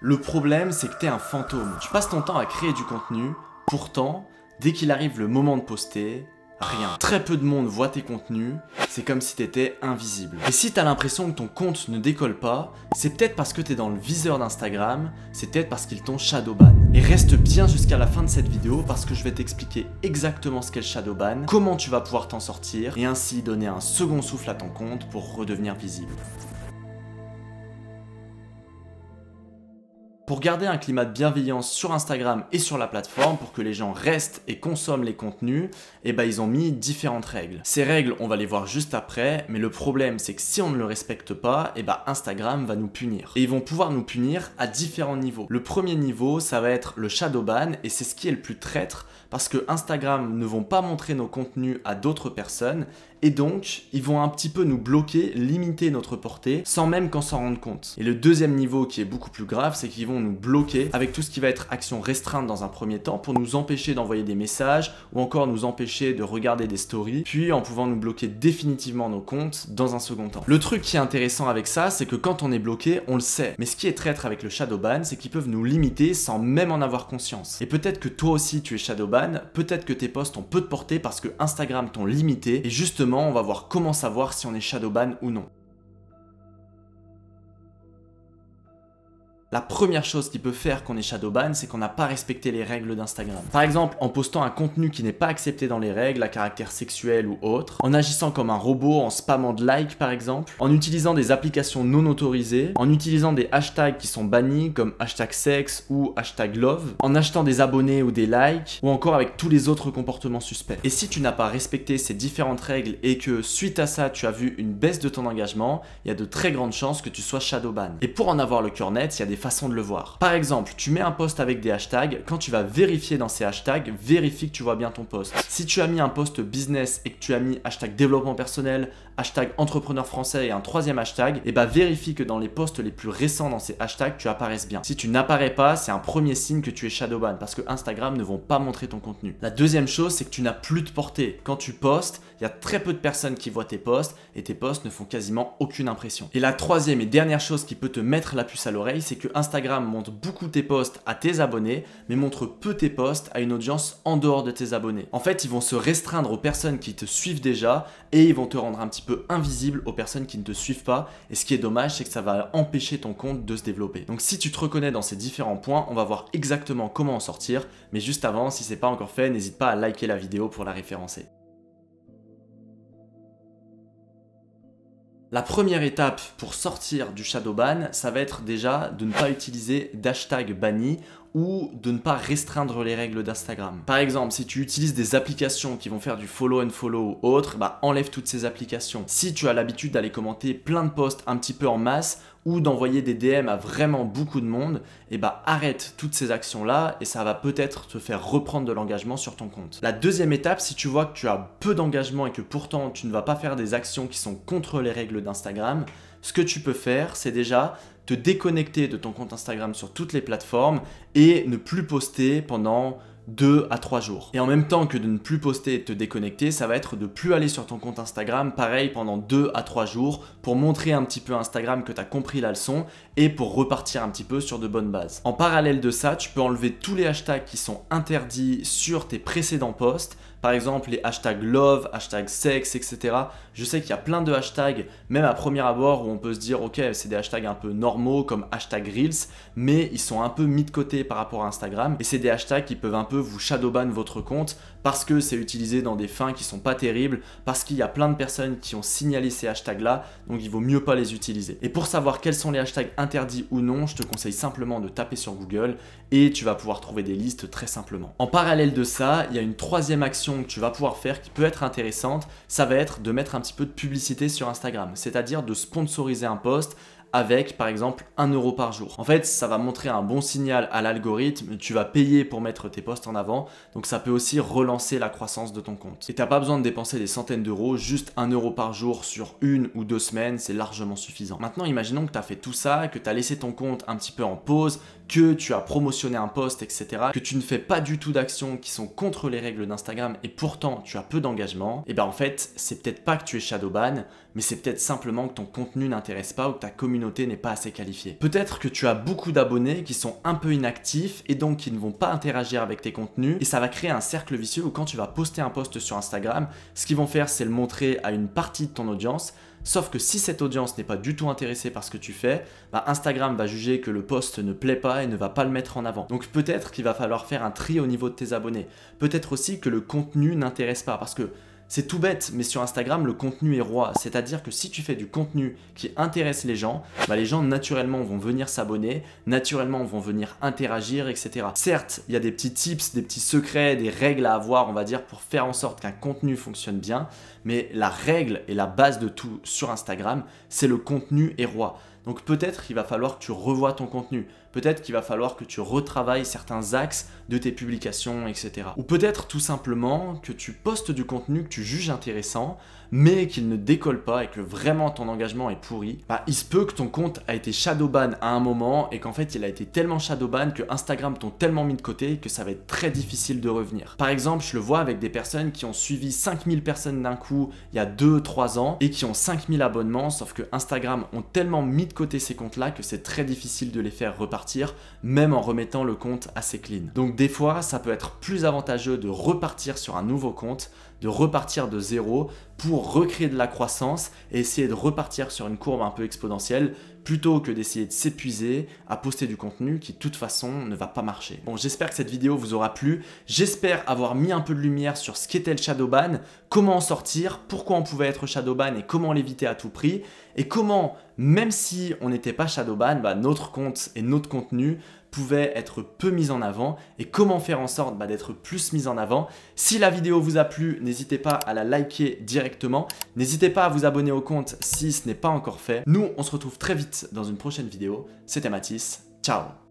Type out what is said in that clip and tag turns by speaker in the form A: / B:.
A: Le problème, c'est que t'es un fantôme. Tu passes ton temps à créer du contenu, pourtant, dès qu'il arrive le moment de poster, rien. Très peu de monde voit tes contenus, c'est comme si t'étais invisible. Et si t'as l'impression que ton compte ne décolle pas, c'est peut-être parce que t'es dans le viseur d'Instagram, c'est peut-être parce qu'ils t'ont shadowban. Et reste bien jusqu'à la fin de cette vidéo parce que je vais t'expliquer exactement ce qu'est le shadowban, comment tu vas pouvoir t'en sortir et ainsi donner un second souffle à ton compte pour redevenir visible. Pour garder un climat de bienveillance sur Instagram et sur la plateforme, pour que les gens restent et consomment les contenus, ils ont mis différentes règles. Ces règles, on va les voir juste après, mais le problème c'est que si on ne le respecte pas, Instagram va nous punir. Et ils vont pouvoir nous punir à différents niveaux. Le premier niveau, ça va être le shadowban, et c'est ce qui est le plus traître, parce que Instagram ne vont pas montrer nos contenus à d'autres personnes, et donc ils vont un petit peu nous bloquer, limiter notre portée, sans même qu'on s'en rende compte. Et le deuxième niveau qui est beaucoup plus grave, c'est qu'ils vont nous bloquer avec tout ce qui va être action restreinte dans un premier temps, pour nous empêcher d'envoyer des messages, ou encore nous empêcher de regarder des stories, puis en pouvant nous bloquer définitivement nos comptes dans un second temps. Le truc qui est intéressant avec ça, c'est que quand on est bloqué, on le sait. Mais ce qui est traître avec le shadowban, c'est qu'ils peuvent nous limiter sans même en avoir conscience. Et peut-être que toi aussi tu es shadowban, peut-être que tes posts ont peu de portée parce que Instagram t'ont limité, et justement on va voir comment savoir si on est shadowban ou non. La première chose qui peut faire qu'on est shadowban, c'est qu'on n'a pas respecté les règles d'Instagram. Par exemple, en postant un contenu qui n'est pas accepté dans les règles, à caractère sexuel ou autre, en agissant comme un robot, en spammant de likes par exemple, en utilisant des applications non autorisées, en utilisant des hashtags qui sont bannis comme hashtag sexe ou hashtag love, en achetant des abonnés ou des likes, ou encore avec tous les autres comportements suspects. Et si tu n'as pas respecté ces différentes règles et que suite à ça tu as vu une baisse de ton engagement, il y a de très grandes chances que tu sois shadowban. Et pour en avoir le cœur net, il y a des façons de le voir. Par exemple, tu mets un post avec des hashtags, quand tu vas vérifier dans ces hashtags, vérifie que tu vois bien ton post. Si tu as mis un post business et que tu as mis hashtag développement personnel, hashtag entrepreneur français et un troisième hashtag, vérifie que dans les posts les plus récents dans ces hashtags, tu apparaisses bien. Si tu n'apparais pas, c'est un premier signe que tu es shadowban parce que Instagram ne vont pas montrer ton contenu. La deuxième chose, c'est que tu n'as plus de portée. Quand tu postes, il y a très peu de personnes qui voient tes posts et tes posts ne font quasiment aucune impression. Et la troisième et dernière chose qui peut te mettre la puce à l'oreille, c'est que Instagram montre beaucoup tes posts à tes abonnés, mais montre peu tes posts à une audience en dehors de tes abonnés. En fait, ils vont se restreindre aux personnes qui te suivent déjà et ils vont te rendre un petit peu invisible aux personnes qui ne te suivent pas. Et ce qui est dommage, c'est que ça va empêcher ton compte de se développer. Donc si tu te reconnais dans ces différents points, on va voir exactement comment en sortir. Mais juste avant, si c'est pas encore fait, n'hésite pas à liker la vidéo pour la référencer. La première étape pour sortir du shadowban, ça va être déjà de ne pas utiliser d'hashtag banni ou de ne pas restreindre les règles d'Instagram. Par exemple, si tu utilises des applications qui vont faire du follow and follow ou autre, enlève toutes ces applications. Si tu as l'habitude d'aller commenter plein de posts un petit peu en masse ou d'envoyer des DM à vraiment beaucoup de monde, arrête toutes ces actions-là et ça va peut-être te faire reprendre de l'engagement sur ton compte. La deuxième étape, si tu vois que tu as peu d'engagement et que pourtant tu ne vas pas faire des actions qui sont contre les règles d'Instagram, ce que tu peux faire, c'est déjà te déconnecter de ton compte Instagram sur toutes les plateformes et ne plus poster pendant 2 à 3 jours. Et en même temps que de ne plus poster et de te déconnecter, ça va être de plus aller sur ton compte Instagram, pareil pendant 2 à 3 jours pour montrer un petit peu à Instagram que tu as compris la leçon et pour repartir un petit peu sur de bonnes bases. En parallèle de ça, tu peux enlever tous les hashtags qui sont interdits sur tes précédents posts. Par exemple, les hashtags love, hashtag sexe, etc. Je sais qu'il y a plein de hashtags, même à premier abord, où on peut se dire, ok, c'est des hashtags un peu normaux comme hashtag Reels, mais ils sont un peu mis de côté par rapport à Instagram. Et c'est des hashtags qui peuvent un peu vous shadowban votre compte parce que c'est utilisé dans des fins qui sont pas terribles, parce qu'il y a plein de personnes qui ont signalé ces hashtags-là, donc il vaut mieux pas les utiliser. Et pour savoir quels sont les hashtags interdits ou non, je te conseille simplement de taper sur Google et tu vas pouvoir trouver des listes très simplement. En parallèle de ça, il y a une troisième action que tu vas pouvoir faire qui peut être intéressante, ça va être de mettre un petit peu de publicité sur Instagram, c'est-à-dire de sponsoriser un post avec par exemple 1 € par jour. En fait, ça va montrer un bon signal à l'algorithme, tu vas payer pour mettre tes posts en avant, donc ça peut aussi relancer la croissance de ton compte. Et tu n'as pas besoin de dépenser des centaines d'euros, juste 1 € par jour sur 1 ou 2 semaines, c'est largement suffisant. Maintenant, imaginons que tu as fait tout ça, que tu as laissé ton compte un petit peu en pause, que tu as promotionné un post, etc., que tu ne fais pas du tout d'actions qui sont contre les règles d'Instagram et pourtant tu as peu d'engagement, et bien en fait, c'est peut-être pas que tu es shadowban, mais c'est peut-être simplement que ton contenu n'intéresse pas ou que ta communauté communauté n'est pas assez qualifiée. Peut-être que tu as beaucoup d'abonnés qui sont un peu inactifs et donc qui ne vont pas interagir avec tes contenus et ça va créer un cercle vicieux où quand tu vas poster un post sur Instagram, ce qu'ils vont faire c'est le montrer à une partie de ton audience. Sauf que si cette audience n'est pas du tout intéressée par ce que tu fais, Instagram va juger que le post ne plaît pas et ne va pas le mettre en avant. Donc peut-être qu'il va falloir faire un tri au niveau de tes abonnés. Peut-être aussi que le contenu n'intéresse pas parce que c'est tout bête, mais sur Instagram, le contenu est roi. C'est-à-dire que si tu fais du contenu qui intéresse les gens naturellement vont venir s'abonner, naturellement vont venir interagir, etc. Certes, il y a des petits tips, des petits secrets, des règles à avoir, on va dire, pour faire en sorte qu'un contenu fonctionne bien. Mais la règle et la base de tout sur Instagram, c'est le contenu est roi. Donc peut-être qu'il va falloir que tu revoies ton contenu. Peut-être qu'il va falloir que tu retravailles certains axes de tes publications, etc. Ou peut-être tout simplement que tu postes du contenu que tu juges intéressant, mais qu'il ne décolle pas et que vraiment ton engagement est pourri. Il se peut que ton compte a été shadowban à un moment et qu'en fait il a été tellement shadowban que Instagram t'ont tellement mis de côté que ça va être très difficile de revenir. Par exemple, je le vois avec des personnes qui ont suivi 5000 personnes d'un coup il y a 2-3 ans et qui ont 5000 abonnements, sauf que Instagram ont tellement mis de côté ces comptes-là que c'est très difficile de les faire repartir, même en remettant le compte assez clean. Donc des fois, ça peut être plus avantageux de repartir sur un nouveau compte, de repartir de zéro pour recréer de la croissance et essayer de repartir sur une courbe un peu exponentielle plutôt que d'essayer de s'épuiser à poster du contenu qui de toute façon ne va pas marcher. Bon, j'espère que cette vidéo vous aura plu, j'espère avoir mis un peu de lumière sur ce qu'était le shadowban, comment en sortir, pourquoi on pouvait être shadowban et comment l'éviter à tout prix, et comment, même si on n'était pas shadowban, notre compte et notre contenu pouvaient être peu mis en avant et comment faire en sorte d'être plus mis en avant. Si la vidéo vous a plu, n'hésitez pas à la liker directement, n'hésitez pas à vous abonner au compte si ce n'est pas encore fait. Nous, on se retrouve très vite dans une prochaine vidéo. C'était Mathis, ciao!